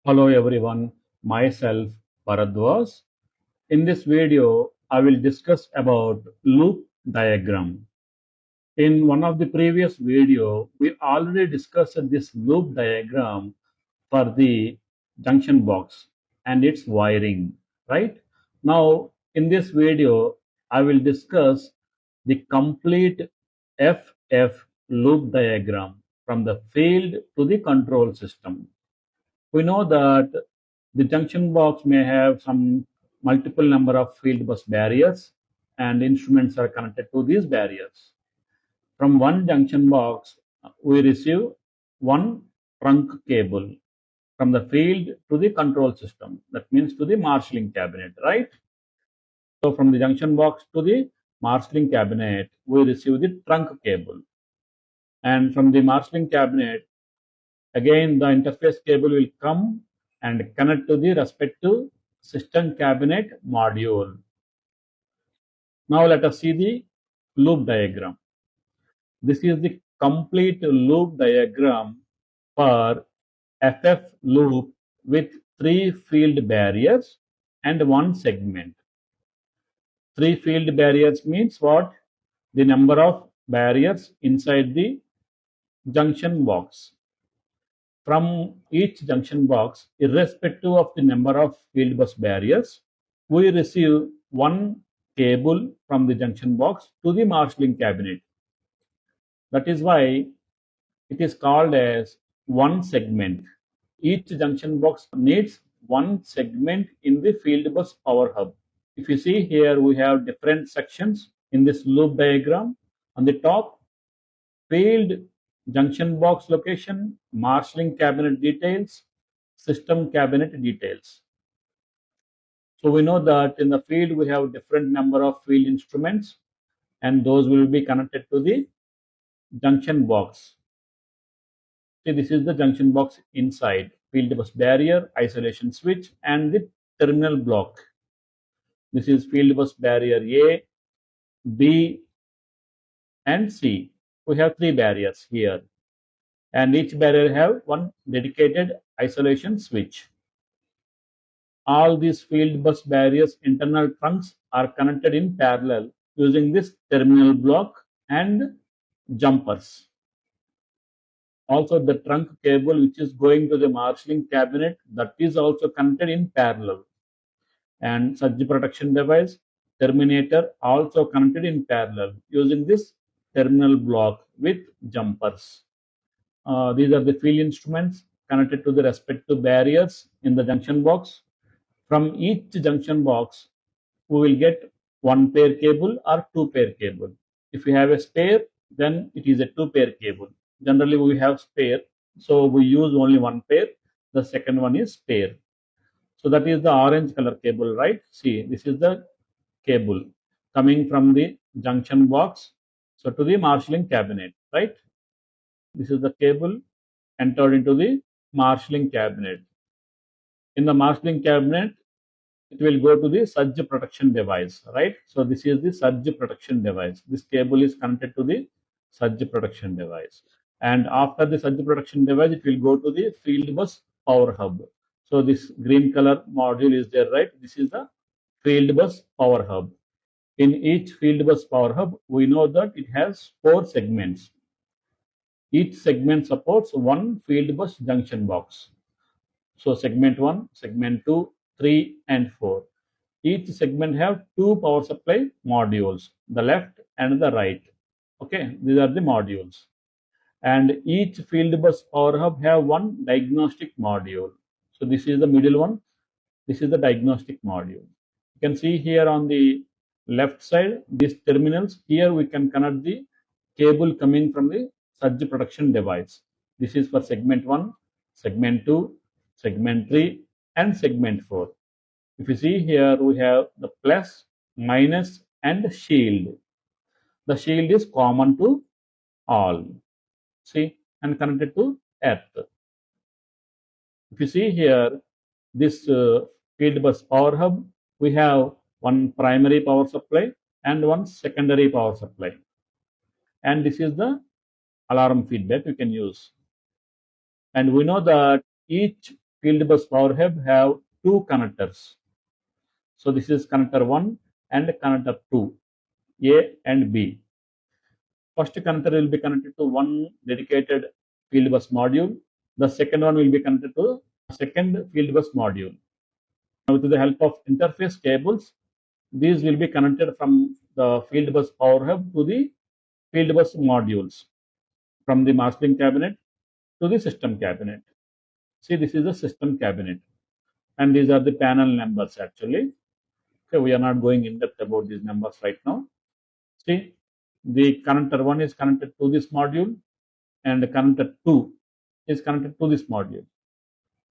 Hello everyone, myself Bharadwaj. In this video, I will discuss about loop diagram. In one of the previous video, we already discussed this loop diagram for the junction box and its wiring, right? Now, in this video, I will discuss the complete FF loop diagram from the field to the control system. We know that the junction box may have some multiple number of field bus barriers and instruments are connected to these barriers. From one junction box, we receive one trunk cable from the field to the control system. That means to the marshalling cabinet, right? So from the junction box to the marshalling cabinet, we receive the trunk cable. And from the marshalling cabinet, again, the interface cable will come and connect to the respective system cabinet module. Now let us see the loop diagram. This is the complete loop diagram for FF loop with 3 field barriers and 1 segment. 3 field barriers means what? The number of barriers inside the junction box. From each junction box, irrespective of the number of field bus barriers, we receive one cable from the junction box to the marshalling cabinet. That is why it is called as one segment. Each junction box needs one segment in the field bus power hub. If you see here, we have different sections in this loop diagram. On the top, field junction box location, marshalling cabinet details, system cabinet details. So we know that in the field we have different number of field instruments and those will be connected to the junction box. See, this is the junction box inside, field bus barrier, isolation switch and the terminal block. This is field bus barrier A, B and C. We have 3 barriers here. And each barrier have one dedicated isolation switch. All these field bus barriers internal trunks are connected in parallel using this terminal block and jumpers. Also the trunk cable which is going to the marshalling cabinet, that is also connected in parallel. And surge protection device, terminator also connected in parallel using this terminal block with jumpers. These are the field instruments connected to the respective barriers in the junction box. From each junction box, we will get 1 pair cable or 2 pair cable. If we have a spare, then it is a 2 pair cable. Generally, we have spare, so we use only 1 pair. The second one is spare. So that is the orange color cable, right? See, this is the cable coming from the junction box, so to the marshalling cabinet, right? This is the cable entered into the marshalling cabinet. In the marshalling cabinet, it will go to the surge protection device, right? So this is the surge protection device. This cable is connected to the surge protection device. And after the surge protection device, it will go to the field bus power hub. So this green color module is there, right? This is the field bus power hub. In each field bus power hub, we know that it has 4 segments. Each segment supports 1 field bus junction box. So segment 1, segment 2, 3 and 4. Each segment have 2 power supply modules, the left and the right. Okay, these are the modules. And each field bus power hub have 1 diagnostic module. So this is the middle one. This is the diagnostic module. You can see here on the left side, these terminals. Here we can connect the cable coming from the surge protection device. This is for segment 1, segment 2, segment 3 and segment 4. If you see here, we have the plus, minus and shield. The shield is common to all. See, and connected to earth. If you see here, this field bus power hub, we have 1 primary power supply and 1 secondary power supply. And this is the alarm feedback you can use. And we know that each Fieldbus Power Hub have two connectors. So this is connector 1 and connector 2, A and B. First connector will be connected to one dedicated Fieldbus module. The second one will be connected to second Fieldbus module. Now, with the help of interface cables, these will be connected from the Fieldbus Power Hub to the Fieldbus modules, from the marshalling cabinet to the system cabinet. See, this is the system cabinet, and these are the panel numbers actually. Okay, we are not going in depth about these numbers right now. See, the connector 1 is connected to this module, and the connector 2 is connected to this module.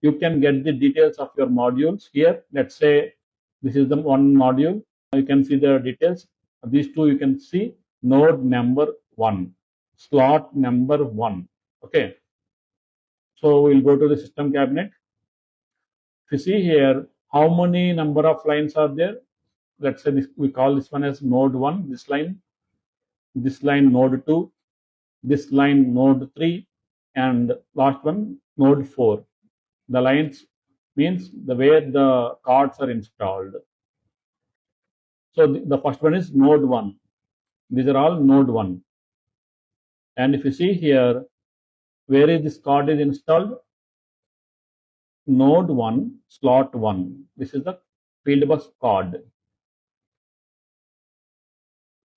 You can get the details of your modules here. Let's say this is the one module. You can see the details. These two you can see node number 1, slot number 1. Okay. So we'll go to the system cabinet. If you see here, how many number of lines are there? Let's say this, we call this one as node 1, this line node 2, this line node 3, and last one node 4. The lines means the where the cards are installed. So the first one is node 1. These are all node 1. And if you see here, where is this card is installed? Node 1, slot 1. This is the Fieldbus card.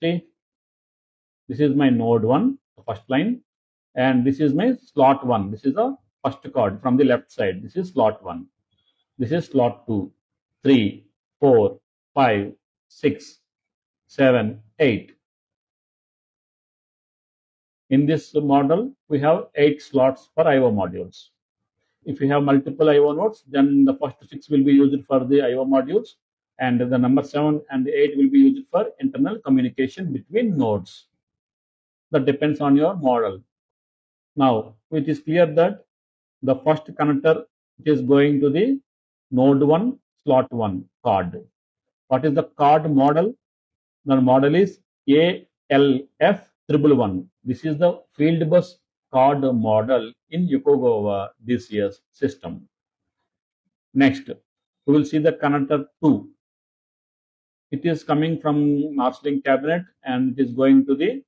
See, this is my node 1, the first line, and this is my slot 1. This is the first card from the left side. This is slot 1. This is slot 2, 3, 4, 5, 6, 7, 8. In this model, we have 8 slots for I/O modules. If you have multiple I/O nodes, then the first 6 will be used for the I/O modules, and the number 7 and 8 will be used for internal communication between nodes. That depends on your model. Now, it is clear that the first connector is going to the node 1, slot 1 card. What is the card model? The model is ALF111. This is the Fieldbus card model in Yokogawa DCS system. Next, we will see the connector 2. It is coming from marshalling cabinet and it is going to the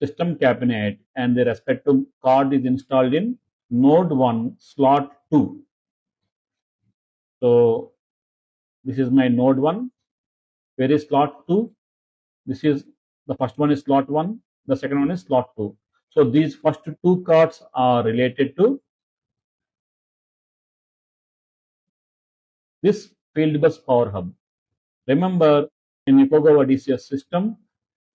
system cabinet, and the respective card is installed in node 1, slot 2. So this is my node 1. Where is slot 2? This is the first one is slot 1, the second one is slot 2. So these first two cards are related to this Fieldbus Power Hub. Remember, in Yokogawa DCS system,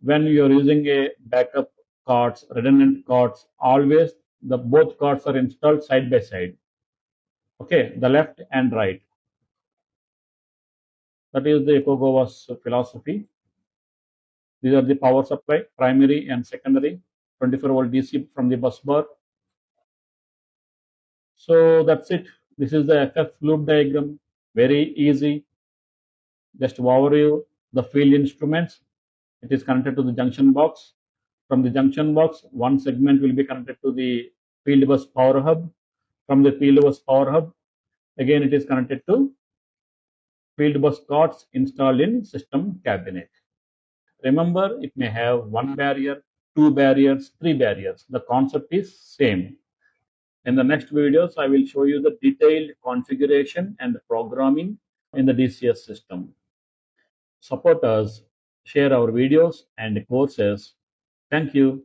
when you are using a backup cards, redundant cards, always the both cards are installed side by side. Okay, the left and right. That is the Yokogawa's philosophy. These are the power supply, primary and secondary, 24-volt DC from the bus bar. So that's it. This is the FF loop diagram. Very easy. Just overview the field instruments. It is connected to the junction box. From the junction box, one segment will be connected to the Fieldbus Power Hub. From the Fieldbus Power Hub, again it is connected to Fieldbus cards installed in system cabinet. Remember, it may have one barrier, two barriers, three barriers. The concept is same. In the next videos, I will show you the detailed configuration and programming in the DCS system. Support us, share our videos and courses. Thank you.